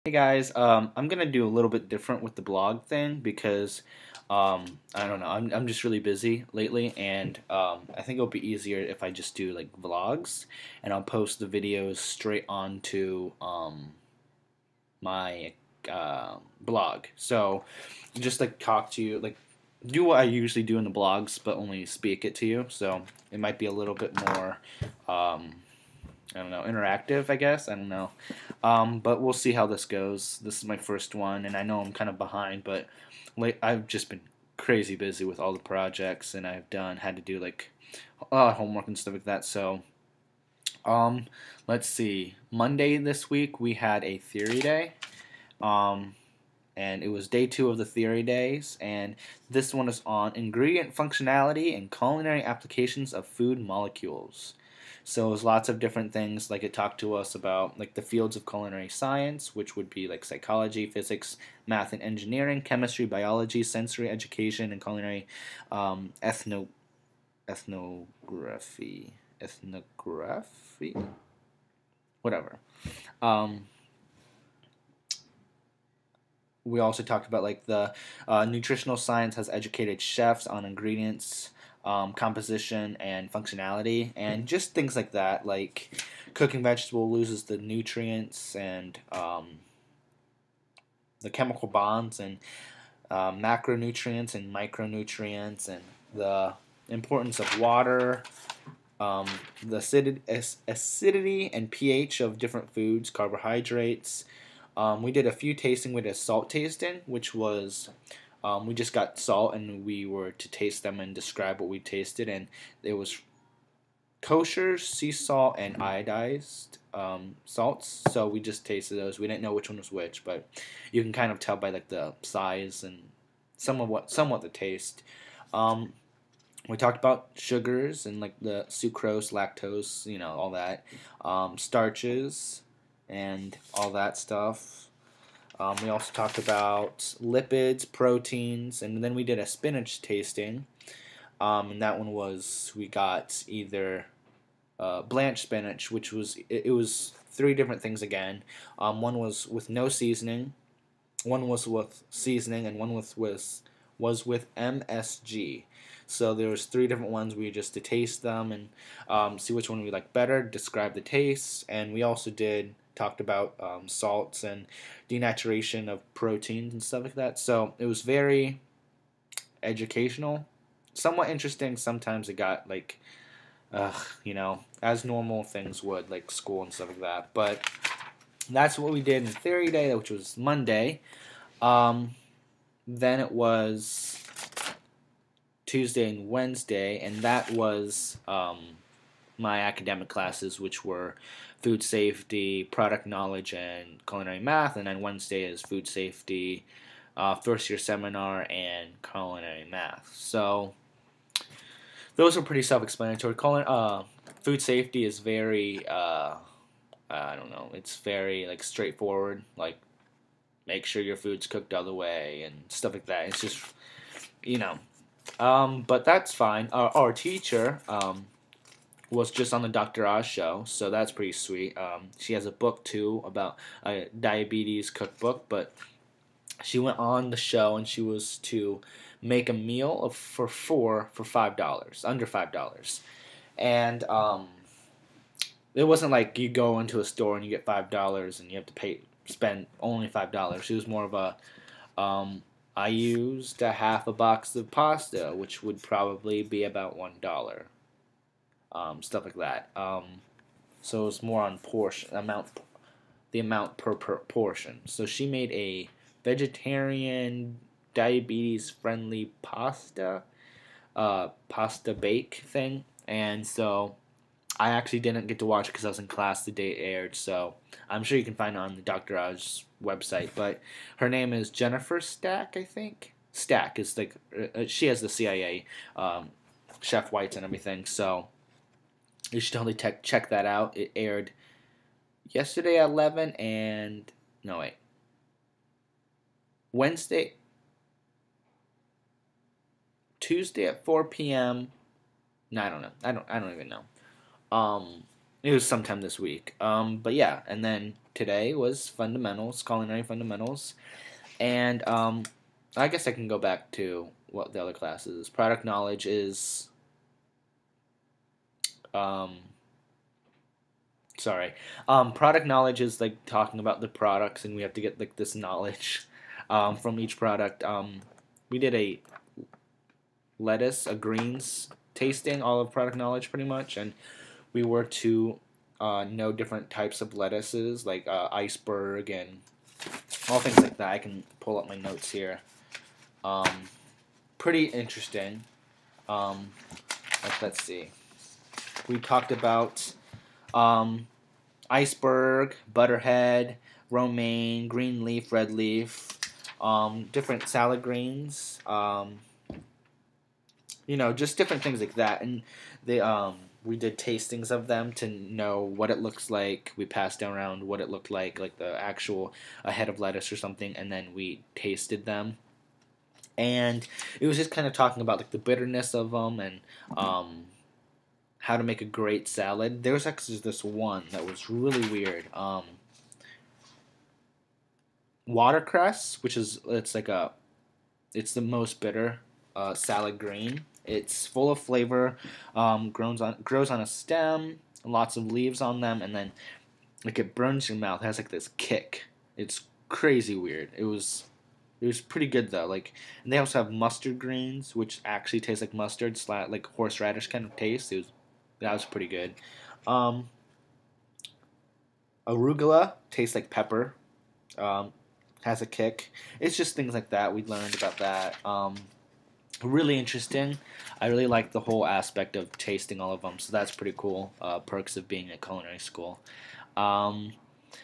Hey guys, I'm gonna do a little bit different with the blog thing because I don't know, I'm just really busy lately, and I think it'll be easier if I just do like vlogs, and I'll post the videos straight onto my blog. So just like talk to you, like do what I usually do in the blogs, but only speak it to you. So it might be a little bit more. I don't know, interactive, I guess. I don't know. But we'll see how this goes. This is my first one, and I know I'm kind of behind, but I've just been crazy busy with all the projects, and had to do like homework and stuff like that. So, um, let's see. Monday this week we had a theory day, um, and it was day 2 of the theory days, and this one is on ingredient functionality and culinary applications of food molecules. So it was lots of different things. Like it talked to us about like the fields of culinary science, which would be like psychology, physics, math and engineering, chemistry, biology, sensory education, and culinary um, ethno ethnography, whatever. Um, we also talked about like the nutritional science has educated chefs on ingredients, composition, and functionality, and just things like that. Like cooking vegetable loses the nutrients and the chemical bonds and macronutrients and micronutrients, and the importance of water, the acidity and pH of different foods, carbohydrates. We did a few tasting. We did a salt tasting, which was we just got salt and we were to taste them and describe what we tasted, and it was kosher, sea salt, and iodized salts. So we just tasted those. We didn't know which one was which, but you can kind of tell by like the size and somewhat the taste. Um, we talked about sugars and like the sucrose, lactose, all that, starches, and all that stuff. We also talked about lipids, proteins, and then we did a spinach tasting. And that one was we got either blanched spinach, which was 3 different things again. One was with no seasoning, one was with seasoning, and one was with MSG. So there was 3 different ones. We just to taste them and see which one we like better, describe the taste, and we also talked about salts and denaturation of proteins and stuff like that. So it was very educational, somewhat interesting. Sometimes it got like, as normal things would, like school and stuff like that. But that's what we did in Theory Day, which was Monday. Then it was Tuesday and Wednesday, and that was my academic classes, which were food safety, product knowledge, and culinary math. And then Wednesday is food safety, first year seminar, and culinary math. So those are pretty self-explanatory. Food safety is very, I don't know, it's very like straightforward. Like make sure your food's cooked all the way and stuff like that. It's just, but that's fine. Our teacher was just on the Dr. Oz show, so that's pretty sweet. She has a book too about a diabetes cookbook, but she went on the show and she was to make a meal for 4 for $5, under $5, and it wasn't like you go into a store and you get $5 and you have to spend only $5. It was more of a I used a half a box of pasta, which would probably be about $1. Stuff like that. So it's more on the amount per portion. So she made a vegetarian, diabetes-friendly pasta bake thing, and so I actually didn't get to watch it because I was in class the day it aired. So I'm sure you can find it on the Dr. Oz website. But her name is Jennifer Stack, I think. Stack is like she has the CIA chef whites and everything. So you should totally check that out. It aired yesterday at 11 and no wait, Tuesday at 4 p.m. No, I don't know. I don't even know. It was sometime this week. But yeah, and then today was fundamentals, culinary fundamentals, and I guess I can go back to what the other classes is. Product knowledge is, um, sorry, product knowledge is like talking about the products, and we have to get like this knowledge from each product. We did a lettuce, a greens tasting, all of product knowledge pretty much, and we were to know different types of lettuces like iceberg and all things like that. I can pull up my notes here. Um, Pretty interesting. Let's see. We talked about iceberg, butterhead, romaine, green leaf, red leaf, different salad greens. Just different things like that. And they we did tastings of them to know what it looks like. We passed around what it looked like the actual a head of lettuce or something, and then we tasted them. And it was just kind of talking about like the bitterness of them and how to make a great salad. There was actually this one that was really weird. Watercress, which is it's the most bitter salad green. It's full of flavor, grows on a stem, lots of leaves on them, and then like it burns your mouth. It has like this kick. It's crazy weird. It was pretty good though. And they also have mustard greens, which actually taste like mustard, like horseradish kind of taste. That was pretty good. Um, Arugula tastes like pepper. Has a kick. It's just things like that. We learned about that. Really interesting. I really like the whole aspect of tasting all of them, so that's pretty cool. Perks of being at culinary school. Um,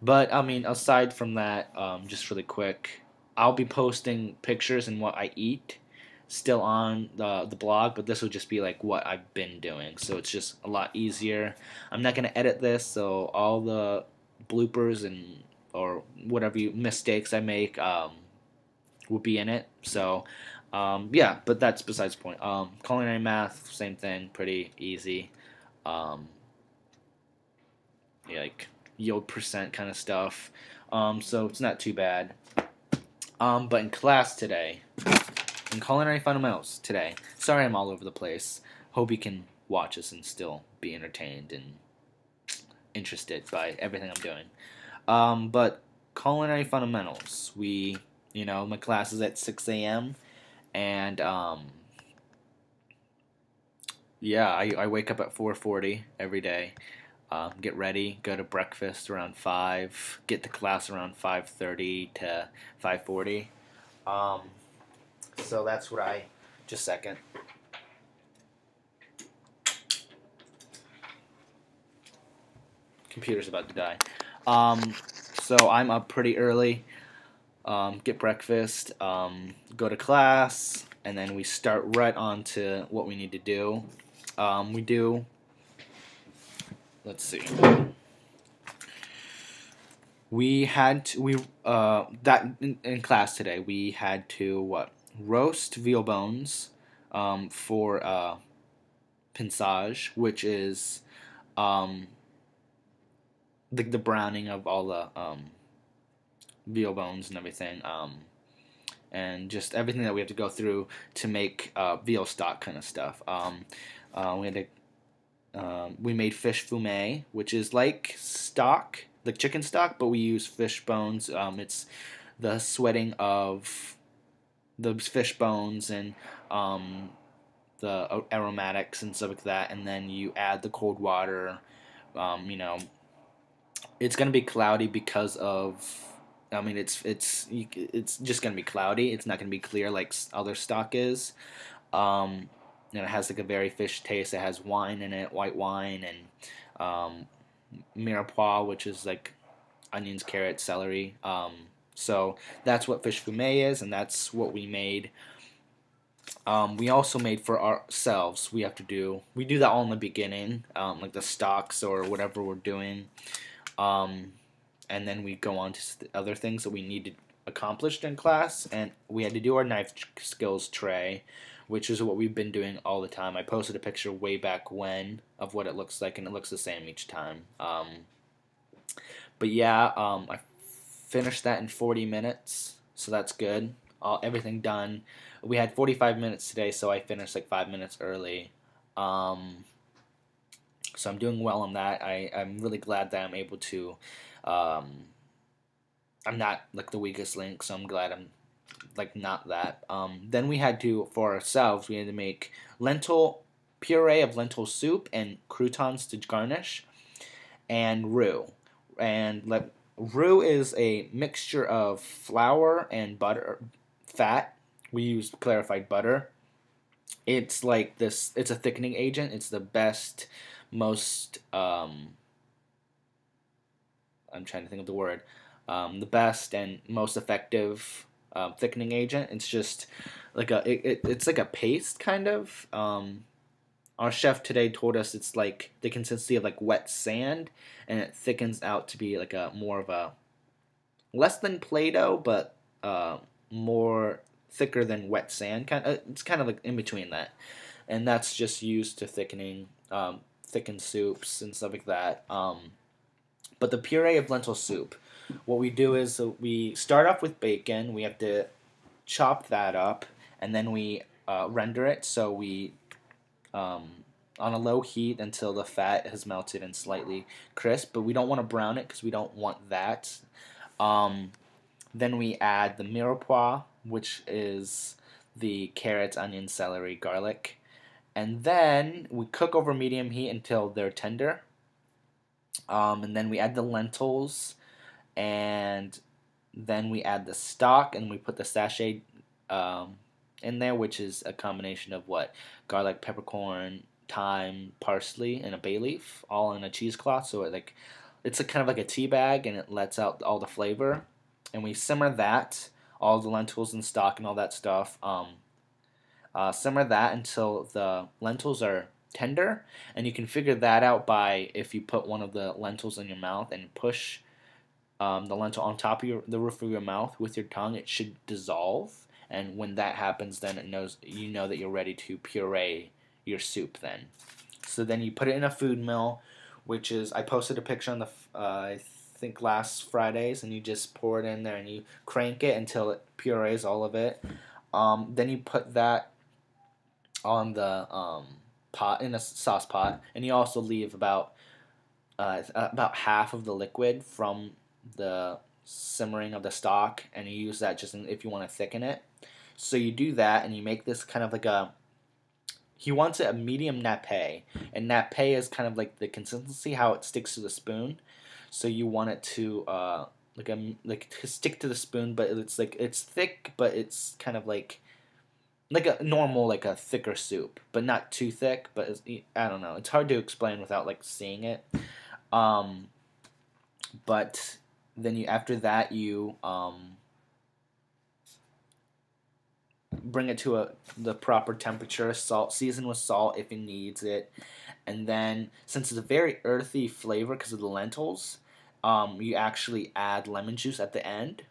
but I mean, aside from that, just really quick, I'll be posting pictures and what I eat still on the blog, but this will just be like what I've been doing, so it's just a lot easier. I'm not gonna edit this, so all the bloopers and or whatever mistakes I make will be in it. So yeah, but that's besides the point. Culinary math, same thing, pretty easy. Um, yeah, like yield percent kind of stuff. So it's not too bad. But in class today, in culinary fundamentals today, sorry I'm all over the place. Hope you can watch us and still be entertained and interested by everything I'm doing. But culinary fundamentals, my class is at 6 a.m. and yeah, I wake up at 4:40 every day. Get ready, go to breakfast around 5, get to class around 5:30 to 5:40. So that's what just a second. Computer's about to die. So I'm up pretty early, get breakfast, go to class, and then we start right on to what we need to do. Let's see. We had to, that in class today, we had to roast veal bones for pinçage, which is the browning of all the veal bones and everything, and just everything that we have to go through to make veal stock kind of stuff. We made fish fumet, which is like stock, like chicken stock, but we use fish bones. It's the sweating of those fish bones and the aromatics and stuff like that, and then you add the cold water. It's gonna be cloudy because of. I mean, it's just gonna be cloudy. It's not gonna be clear like other stock is. And it has like a very fish taste. It has wine in it, white wine, and mirepoix, which is like onions, carrots, celery. So that's what fish fumet is, and that's what we made. We also made for ourselves. We do that all in the beginning, like the stocks or whatever we're doing. And then we go on to the other things that we needed accomplished in class, and we had to do our knife skills tray, which is what we've been doing all the time. I posted a picture way back when of what it looks like, and it looks the same each time. But yeah, I finished that in 40 minutes, so that's good. Everything done. We had 45 minutes today, so I finished like 5 minutes early. Um, so I'm doing well on that. I'm really glad that I'm able to. Um, I'm not like the weakest link, so I'm glad I'm like not that. Then we had to, for ourselves, we had to make lentil puree of lentil soup and croutons to garnish, and roux. And roux is a mixture of flour and butter, fat. We use clarified butter. It's like this. It's a thickening agent. It's the best, most. I'm trying to think of the word. The best and most effective thickening agent. It's just like it's like a paste kind of. Our chef today told us it's like the consistency of like wet sand, and it thickens out to be like a more of a less than Play-Doh, but more thicker than wet sand. It's kind of like in between that, and that's just used to thicken soups and stuff like that. But the puree of lentil soup, what we do is we start off with bacon. We have to chop that up, and then we render it. So we on a low heat until the fat has melted and slightly crisp, but we don't want to brown it because we don't want that. Um, then we add the mirepoix, which is the carrots, onion, celery, garlic, and then we cook over medium heat until they're tender. And then we add the lentils, and then we add the stock, and we put the sachet in there, which is a combination of what garlic, peppercorn, thyme, parsley, and a bay leaf, all in a cheesecloth. So it's a kind of like a tea bag, and it lets out all the flavor. And we simmer that, all the lentils and stock and all that stuff. Simmer that until the lentils are tender, and you can figure that out by if you put one of the lentils in your mouth and push the lentil on top of the roof of your mouth with your tongue. It should dissolve, and when that happens, then you know that you're ready to puree your soup. Then, so then you put it in a food mill, which is I posted a picture on the I think last Fridays, and you just pour it in there and you crank it until it purees all of it. Then you put that on the pot in a sauce pot, and you also leave about half of the liquid from the simmering of the stock, and you use that just if you want to thicken it. So you do that, and you make this kind of like he wants it a medium nappe, and nappe is kind of like the consistency how it sticks to the spoon. So you want it to to stick to the spoon, but it's thick, but it's kind of like a normal, like a thicker soup, but not too thick. But I don't know. It's hard to explain without like seeing it. But then after that you bring it to the proper temperature. Season with salt if it needs it, and then since it's a very earthy flavor because of the lentils, you actually add lemon juice at the end.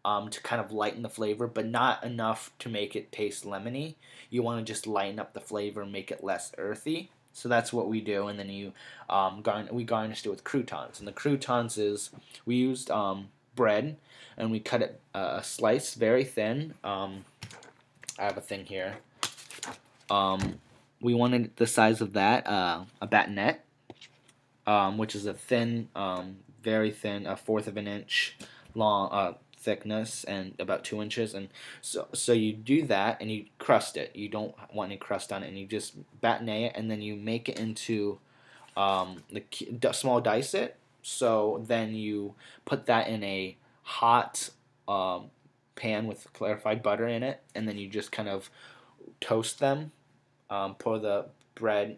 To kind of lighten the flavor, but not enough to make it taste lemony. You want to just lighten up the flavor and make it less earthy. So that's what we do, and then we garnished it with croutons. And the croutons is we used bread, and we cut it a slice very thin. I have a thing here. We wanted the size of that, a batonette, which is a thin, very thin, a fourth of an inch long. Thickness and about 2 inches, and so you do that and you crust it. You don't want any crust on it, and you just batonnet it, and then you make it into small dice it. So then you put that in a hot pan with clarified butter in it, and then you just kind of toast them. Pour the bread,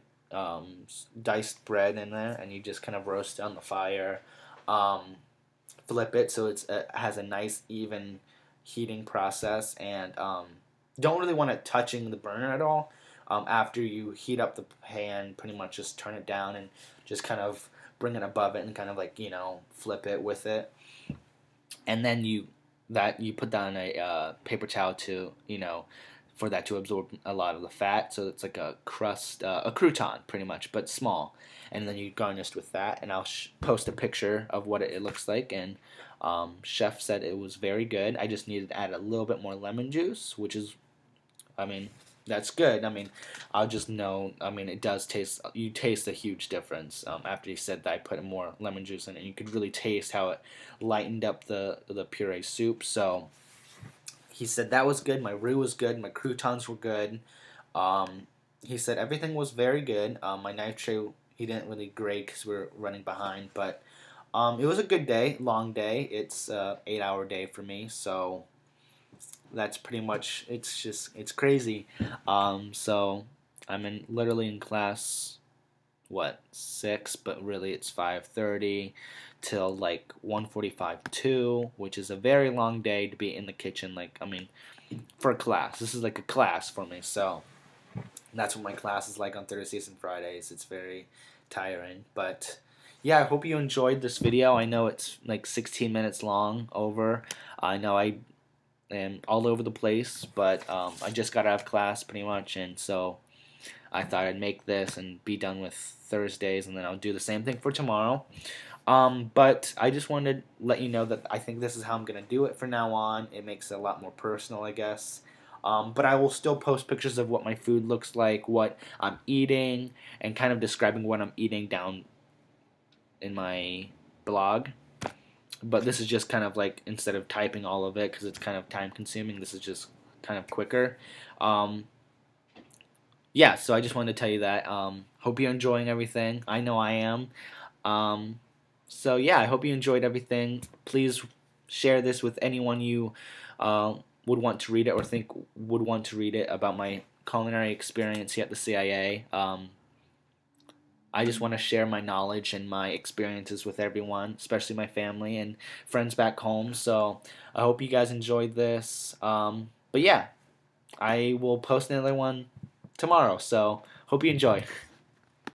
diced bread in there, and you just kind of roast it on the fire. Flip it so it has a nice even heating process, and don't really want it touching the burner at all. After you heat up the pan, pretty much just turn it down and just kind of bring it above it and kind of like flip it with it, and then you put down a paper towel to for that to absorb a lot of the fat. So it's like a crust, a crouton pretty much, but small. And then you garnish with that, and I'll post a picture of what it looks like. And chef said it was very good. I just needed to add a little bit more lemon juice, which is, I mean, that's good. I mean, I'll just know. I mean, it does taste. You taste a huge difference after he said that I put more lemon juice in it. You could really taste how it lightened up the puree soup. So he said that was good. My roux was good. My croutons were good. He said everything was very good. My knife tray, he didn't really grade because we were running behind, but it was a good day, long day. It's a 8-hour day for me, so that's pretty much. It's crazy. So I'm literally in class, 6, but really it's 5:30 till like 1:45 2, which is a very long day to be in the kitchen. Like, I mean, for a class, this is like a class for me. So that's what my class is like on Thursdays and Fridays. It's very tiring, but yeah, I hope you enjoyed this video. I know it's like 16 minutes long over. I know I am all over the place, but I just got out of class pretty much, and so I thought I'd make this and be done with Thursdays, and then I'll do the same thing for tomorrow. But I just wanted to let you know that I think this is how I'm going to do it from now on. It makes it a lot more personal, I guess. But I will still post pictures of what my food looks like, what I'm eating, and kind of describing what I'm eating down in my blog. But this is just kind of like, instead of typing all of it because it's kind of time consuming, this is just kind of quicker. Yeah, so I just wanted to tell you that. Hope you're enjoying everything. I know I am. So yeah, I hope you enjoyed everything. Please share this with anyone you would want to read it or think would want to read it about my culinary experience here at the CIA. I just want to share my knowledge and my experiences with everyone, especially my family and friends back home. So I hope you guys enjoyed this. But yeah, I will post another one tomorrow. So hope you enjoy.